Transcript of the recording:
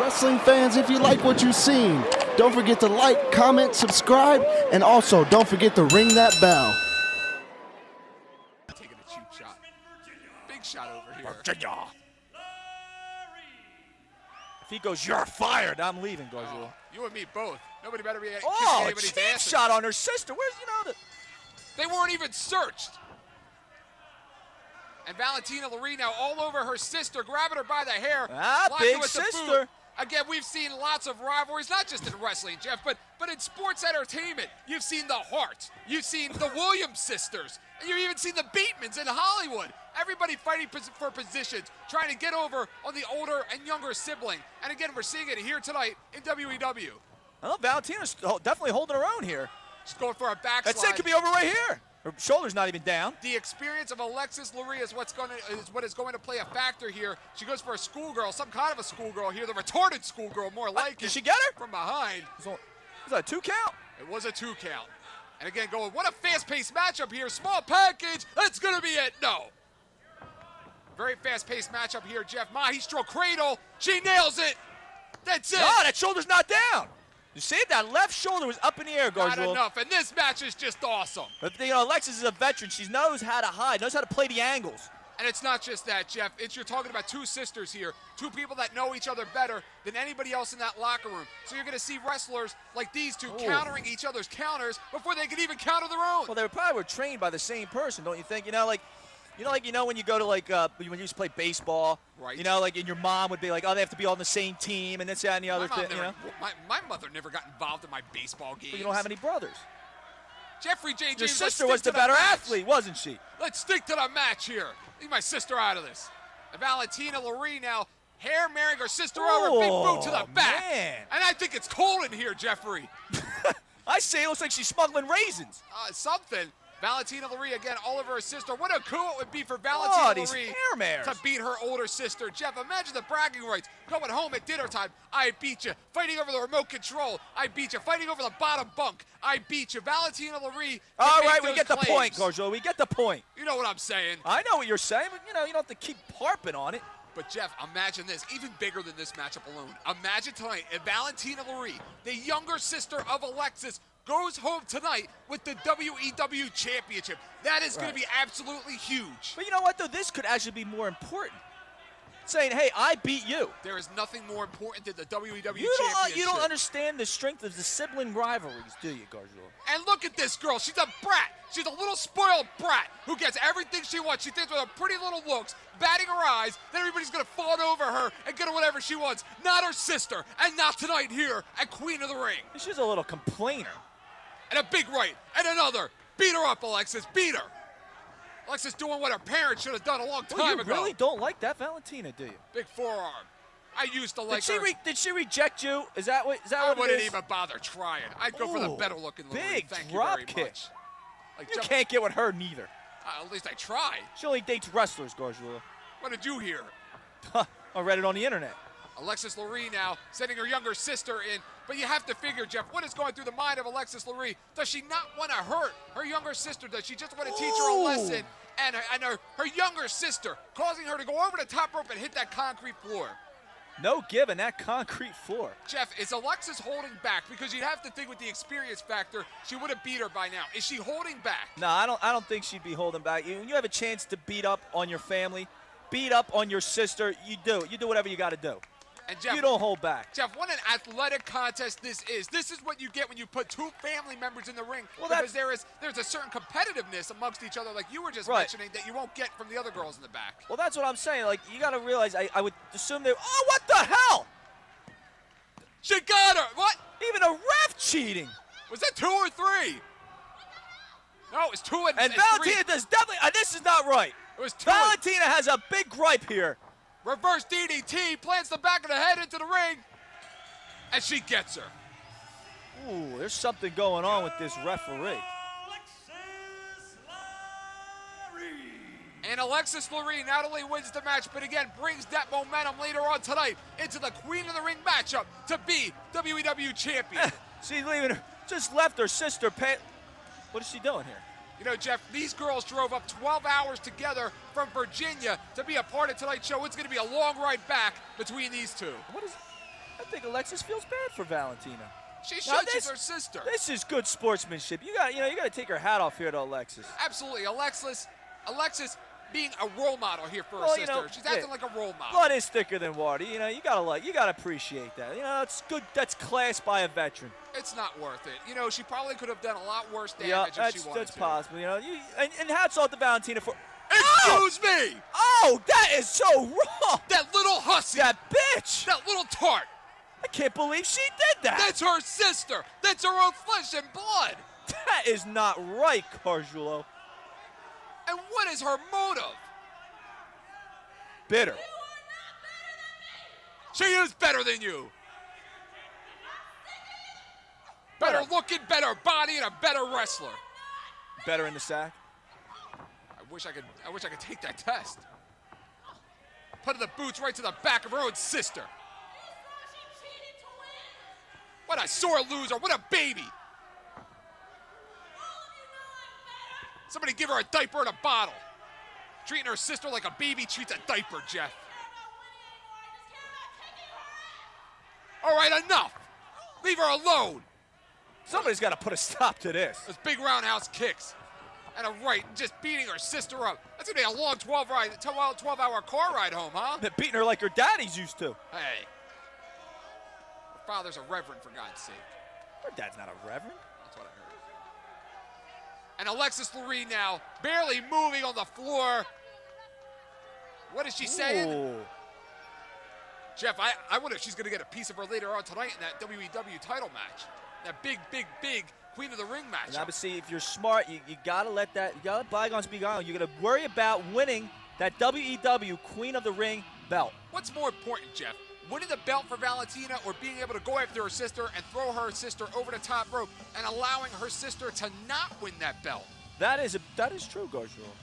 Wrestling fans, if you like what you've seen, don't forget to like, comment, subscribe, and also don't forget to ring that bell. Taking a cheap shot. Big shot over here. Virginia. If he goes, you're fired, I'm leaving, Gargiulo. You and me both. Nobody better be kissing Oh, anybody's cheap ass. shot on her sister. Where's, They weren't even searched. And Valentina Laree now all over her sister, grabbing her by the hair. Big sister. Again, we've seen lots of rivalries, not just in wrestling, Jeff, but in sports entertainment. You've seen the Harts. You've seen the Williams sisters. And you've even seen the Batemans in Hollywood. Everybody fighting for positions, trying to get over on the older and younger sibling. And again, we're seeing it here tonight in WEW. Well, Valentina's definitely holding her own here. She's going for a backslide. That's it. Could be over right here. Her shoulder's not even down. The experience of Alexis Laree is what is going to play a factor here. She goes for a schoolgirl, some kind of a schoolgirl here, the retarded schoolgirl, more like it. Did she get her? From behind. Was that a 2 count? It was a 2 count. And again, going, what a fast-paced matchup here. Small package. That's going to be it. No. Very fast-paced matchup here, Jeff. Maestro cradle. She nails it. That's it. Oh, that shoulder's not down. You see, that left shoulder was up in the air, Gargiulo. Not enough, and this match is just awesome. But, Alexis is a veteran. She knows how to hide, knows how to play the angles. And it's not just that, Jeff. You're talking about 2 sisters here, 2 people that know each other better than anybody else in that locker room. So you're going to see wrestlers like these 2 countering each other's counters before they can even counter their own. Well, they probably were trained by the same person, don't you think? When you go to when you used to play baseball, right? And your mom would be like, oh, they have to be on the same team, and this, that, and the other thing. My mother never got involved in my baseball games. But you don't have any brothers. Jeffrey J. James, your sister was the better athlete, wasn't she? Let's stick to the match here. Leave my sister out of this. And Valentina Laree now hair marrying her sister over, big boot to the back. Man. And I think it's cold in here, Jeffrey. I say it looks like she's smuggling raisins. Something. Valentina Laree again all over her sister. What a coup it would be for Valentina Laree to beat her older sister. Jeff, imagine the bragging rights. Going home at dinner time. I beat you. Fighting over the remote control. I beat you. Fighting over the bottom bunk. I beat you. Valentina Laree. All right, we get the point, Gargiulo. We get the point. You know what I'm saying. I know what you're saying, but you don't have to keep harping on it. But Jeff, imagine this, even bigger than this matchup alone. Imagine tonight, Valentina Laree, the younger sister of Alexis, goes home tonight with the WEW Championship. That is going to be absolutely huge. But you know what, though? This could actually be more important. Saying, hey, I beat you. There is nothing more important than the WEW Championship. You don't understand the strength of the sibling rivalries, do you, Gargiulo? And look at this girl. She's a brat. She's a little spoiled brat who gets everything she wants. She thinks with her pretty little looks, batting her eyes, that everybody's going to fawn over her and get her whatever she wants. Not her sister, and not tonight here at Queen of the Ring. She's a little complainer. And a big right, and another. Beat her up, Alexis. Beat her. Alexis doing what her parents should have done a long time ago. You really don't like that Valentina, do you? Big forearm. I used to like her. Did she reject you? Is that what I wouldn't even bother trying. I'd go for the better looking Lorie. Big Thank drop you very kick. much. You can't get with her neither. At least I try. She only dates wrestlers, Gargiulo. What did you hear? I read it on the internet. Alexis Laree now sending her younger sister in. But you have to figure, Jeff, what is going through the mind of Alexis Laree? Does she not want to hurt her younger sister? Does she just want to teach her a lesson? And her younger sister causing her to go over the top rope and hit that concrete floor. No giving that concrete floor. Jeff, is Alexis holding back? Because you'd have to think with the experience factor, she would have beat her by now. Is she holding back? No, I don't think she'd be holding back. When you have a chance to beat up on your family, beat up on your sister, you do. You do whatever you got to do. And Jeff, you don't hold back. Jeff, what an athletic contest this is. This is what you get when you put 2 family members in the ring. Well, because there's a certain competitiveness amongst each other, like you were just mentioning, that you won't get from the other girls in the back. Well, that's what I'm saying. Like, you got to realize, I would assume they. Oh, what the hell? She got her. What? Even a ref cheating. Was that 2 or 3? No, it was 2 and Valentina 3. does definitely. This is not right. It was 2. Valentina has a big gripe here. Reverse DDT, plants the back of the head into the ring, and she gets her. Ooh, there's something going on with this referee. And Alexis Laree not only wins the match, but again brings that momentum later on tonight into the Queen of the Ring matchup to be WEW champion. She's leaving her, just left her sister. What is she doing here? You know, Jeff, these girls drove up 12 hours together from Virginia to be a part of tonight's show. It's going to be a long ride back between these 2. think Alexis feels bad for Valentina. She should. She's her sister. This is good sportsmanship. You got to take her hat off here to Alexis. Absolutely, Alexis being a role model here for her sister. She's acting like a role model. Blood is thicker than water. You gotta appreciate that. It's good. That's class by a veteran. It's not worth it. She probably could have done a lot worse damage if she wanted that's to. possible. And hats off to Valentina for. Excuse me! Oh, that is so wrong! That little hussy! That bitch! That little tart! I can't believe she did that! That's her sister! That's her own flesh and blood! That is not right, Carjulo. And what is her motive? Bitter. She is better than you! Better looking, better body, and a better wrestler. Better in the sack? I wish I could take that test. Putting the boots right to the back of her own sister. What a sore loser, what a baby. Somebody give her a diaper and a bottle. Treating her sister like a baby treats a diaper, Jeff. All right, enough. Leave her alone. Somebody's got to put a stop to this. Those big roundhouse kicks. And a right, just beating her sister up. That's gonna be a long 12-hour car ride home, huh? They're beating her like her daddy's used to. Hey. Her father's a reverend, for God's sake. Her dad's not a reverend. That's what I heard. And Alexis Laree now, barely moving on the floor. What is she saying? Ooh. Jeff, I wonder if she's gonna get a piece of her later on tonight in that WEW title match. That big Queen of the Ring match. Now, but see, if you're smart, you gotta let bygones be gone. You gotta worry about winning that WEW Queen of the Ring belt. What's more important, Jeff? Winning the belt for Valentina or being able to go after her sister and throw her sister over the top rope and allowing her sister to not win that belt? That is true, Gargiulo.